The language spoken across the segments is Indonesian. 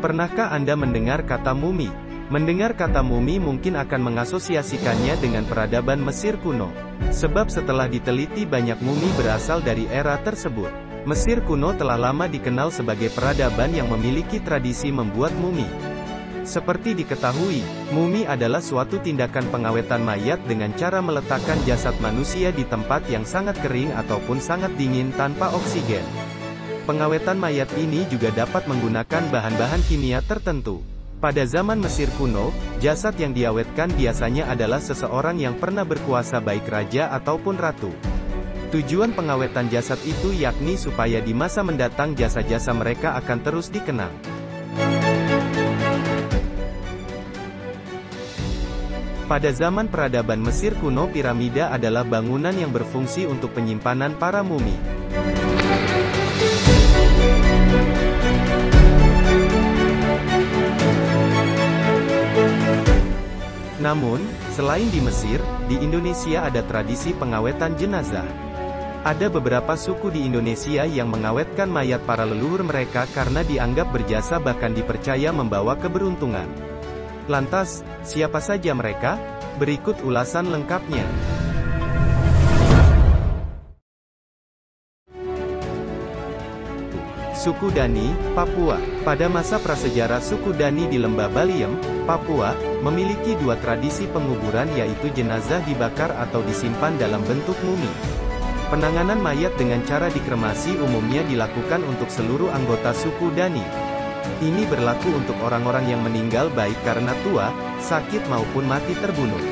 Pernahkah Anda mendengar kata mumi? Mendengar kata mumi mungkin akan mengasosiasikannya dengan peradaban Mesir kuno. Sebab setelah diteliti banyak mumi berasal dari era tersebut. Mesir kuno telah lama dikenal sebagai peradaban yang memiliki tradisi membuat mumi. Seperti diketahui, mumi adalah suatu tindakan pengawetan mayat dengan cara meletakkan jasad manusia di tempat yang sangat kering ataupun sangat dingin tanpa oksigen. Pengawetan mayat ini juga dapat menggunakan bahan-bahan kimia tertentu. Pada zaman Mesir kuno, jasad yang diawetkan biasanya adalah seseorang yang pernah berkuasa baik raja ataupun ratu. Tujuan pengawetan jasad itu yakni supaya di masa mendatang jasa-jasa mereka akan terus dikenang. Pada zaman peradaban Mesir kuno, piramida adalah bangunan yang berfungsi untuk penyimpanan para mumi. Namun, selain di Mesir, di Indonesia ada tradisi pengawetan jenazah. Ada beberapa suku di Indonesia yang mengawetkan mayat para leluhur mereka karena dianggap berjasa bahkan dipercaya membawa keberuntungan. Lantas, siapa saja mereka? Berikut ulasan lengkapnya. Suku Dani, Papua. Pada masa prasejarah suku Dani di Lembah Baliem, Papua, memiliki dua tradisi penguburan yaitu jenazah dibakar atau disimpan dalam bentuk mumi. Penanganan mayat dengan cara dikremasi umumnya dilakukan untuk seluruh anggota suku Dani. Ini berlaku untuk orang-orang yang meninggal baik karena tua, sakit maupun mati terbunuh.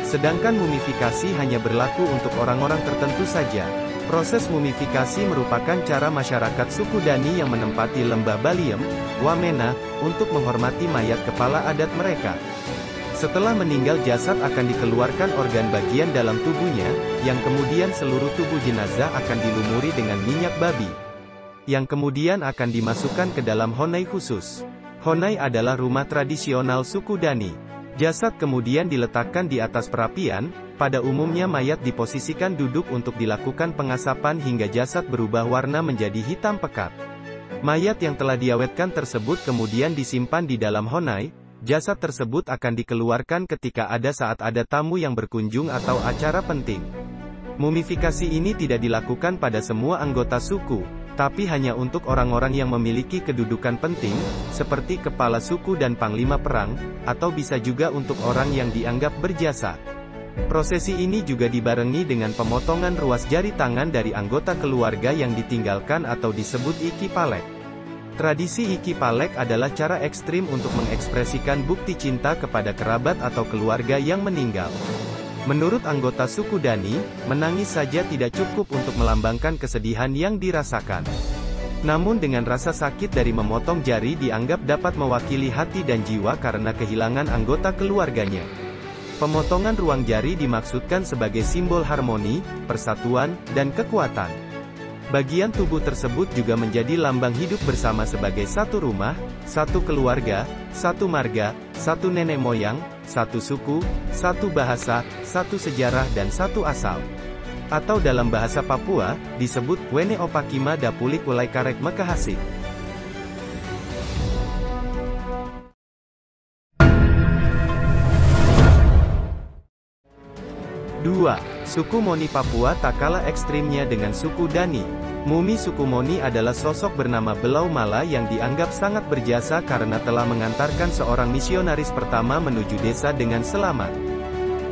Sedangkan mumifikasi hanya berlaku untuk orang-orang tertentu saja. Proses mumifikasi merupakan cara masyarakat suku Dani yang menempati Lembah Baliem, Wamena, untuk menghormati mayat kepala adat mereka. Setelah meninggal jasad akan dikeluarkan organ bagian dalam tubuhnya, yang kemudian seluruh tubuh jenazah akan dilumuri dengan minyak babi. Yang kemudian akan dimasukkan ke dalam honai khusus. Honai adalah rumah tradisional suku Dani. Jasad kemudian diletakkan di atas perapian, pada umumnya mayat diposisikan duduk untuk dilakukan pengasapan hingga jasad berubah warna menjadi hitam pekat. Mayat yang telah diawetkan tersebut kemudian disimpan di dalam honai, jasad tersebut akan dikeluarkan ketika ada saat ada tamu yang berkunjung atau acara penting. Mumifikasi ini tidak dilakukan pada semua anggota suku, tapi hanya untuk orang-orang yang memiliki kedudukan penting, seperti kepala suku dan panglima perang, atau bisa juga untuk orang yang dianggap berjasa. Prosesi ini juga dibarengi dengan pemotongan ruas jari tangan dari anggota keluarga yang ditinggalkan atau disebut iki palek. Tradisi iki palek adalah cara ekstrim untuk mengekspresikan bukti cinta kepada kerabat atau keluarga yang meninggal. Menurut anggota suku Dani, menangis saja tidak cukup untuk melambangkan kesedihan yang dirasakan. Namun dengan rasa sakit dari memotong jari dianggap dapat mewakili hati dan jiwa karena kehilangan anggota keluarganya. Pemotongan ruang jari dimaksudkan sebagai simbol harmoni, persatuan, dan kekuatan. Bagian tubuh tersebut juga menjadi lambang hidup bersama sebagai satu rumah, satu keluarga, satu marga, satu nenek moyang, satu suku, satu bahasa, satu sejarah dan satu asal. Atau dalam bahasa Papua, disebut Wene Opakima Dapulik Ulai Karek Mekahasik. Suku Moni Papua tak kalah ekstrimnya dengan suku Dani. Mumi suku Moni adalah sosok bernama Belau Mala yang dianggap sangat berjasa karena telah mengantarkan seorang misionaris pertama menuju desa dengan selamat.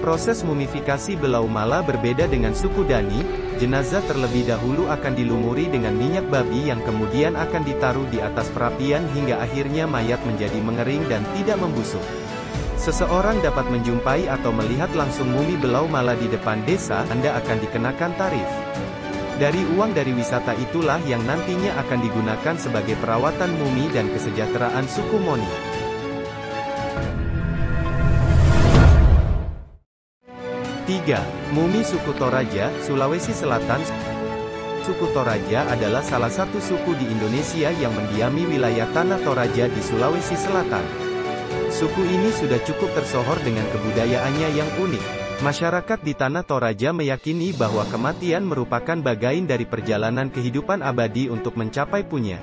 Proses mumifikasi Belau Mala berbeda dengan suku Dani. Jenazah terlebih dahulu akan dilumuri dengan minyak babi yang kemudian akan ditaruh di atas perapian hingga akhirnya mayat menjadi mengering dan tidak membusuk. Seseorang dapat menjumpai atau melihat langsung mumi Belau Mala di depan desa, Anda akan dikenakan tarif. Dari uang dari wisata itulah yang nantinya akan digunakan sebagai perawatan mumi dan kesejahteraan suku Moni. 3. Mumi suku Toraja, Sulawesi Selatan. Suku Toraja adalah salah satu suku di Indonesia yang mendiami wilayah Tanah Toraja di Sulawesi Selatan. Suku ini sudah cukup tersohor dengan kebudayaannya yang unik. Masyarakat di Tanah Toraja meyakini bahwa kematian merupakan bagian dari perjalanan kehidupan abadi untuk mencapai punya.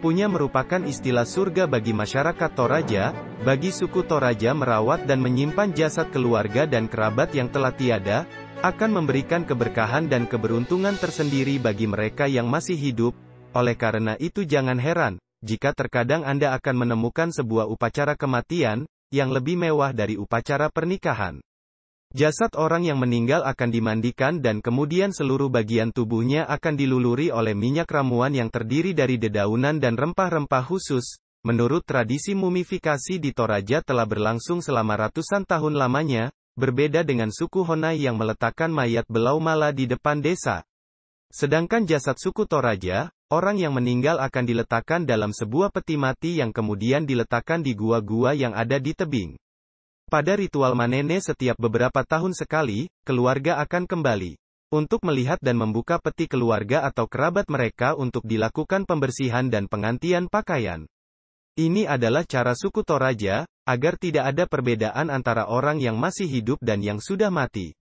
Punya merupakan istilah surga bagi masyarakat Toraja. Bagi suku Toraja, merawat dan menyimpan jasad keluarga dan kerabat yang telah tiada, akan memberikan keberkahan dan keberuntungan tersendiri bagi mereka yang masih hidup. Oleh karena itu jangan heran, jika terkadang Anda akan menemukan sebuah upacara kematian, yang lebih mewah dari upacara pernikahan. Jasad orang yang meninggal akan dimandikan dan kemudian seluruh bagian tubuhnya akan diluluri oleh minyak ramuan yang terdiri dari dedaunan dan rempah-rempah khusus. Menurut tradisi mumifikasi di Toraja telah berlangsung selama ratusan tahun lamanya, berbeda dengan suku Honai yang meletakkan mayat belau mala di depan desa. Sedangkan jasad suku Toraja, orang yang meninggal akan diletakkan dalam sebuah peti mati yang kemudian diletakkan di gua-gua yang ada di tebing. Pada ritual manene setiap beberapa tahun sekali, keluarga akan kembali untuk melihat dan membuka peti keluarga atau kerabat mereka untuk dilakukan pembersihan dan penggantian pakaian. Ini adalah cara suku Toraja, agar tidak ada perbedaan antara orang yang masih hidup dan yang sudah mati.